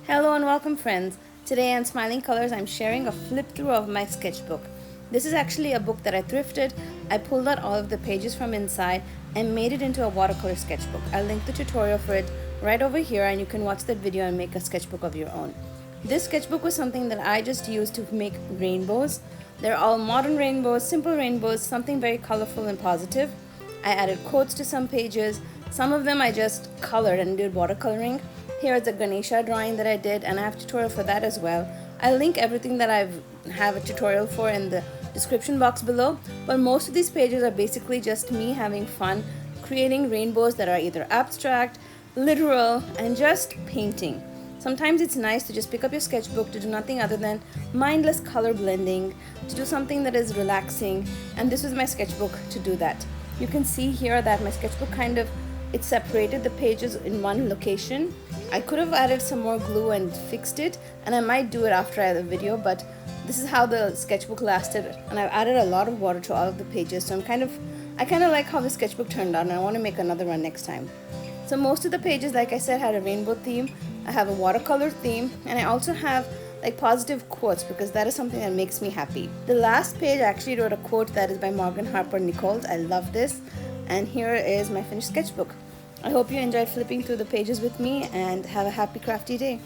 Hello and welcome, friends. Today on Smiling Colors, I'm sharing a flip through of my sketchbook. This is actually a book that I thrifted. I pulled out all of the pages from inside and made it into a watercolor sketchbook. I'll link the tutorial for it right over here, and you can watch that video and make a sketchbook of your own. This sketchbook was something that I just used to make rainbows. They're all modern rainbows, simple rainbows, something very colorful and positive. I added quotes to some pages. Some of them I just colored and did watercoloring. Here is a Ganesha drawing that I did, and I have a tutorial for that as well. I'll link everything that I have a tutorial for in the description box below, but most of these pages are basically just me having fun creating rainbows that are either abstract, literal, and just painting. Sometimes it's nice to just pick up your sketchbook to do nothing other than mindless color blending, to do something that is relaxing, and this was my sketchbook to do that. You can see here that my sketchbook it separated the pages in one location. I could have added some more glue and fixed it, and I might do it after I have the video, but this is how the sketchbook lasted, and I've added a lot of water to all of the pages, so I kind of like how the sketchbook turned out, and I want to make another one next time. So most of the pages, like I said, had a rainbow theme. I have a watercolor theme, and I also have like positive quotes because that is something that makes me happy. The last page I actually wrote a quote that is by Morgan Harper Nichols. I love this. And here is my finished sketchbook. I hope you enjoyed flipping through the pages with me, and have a happy crafty day.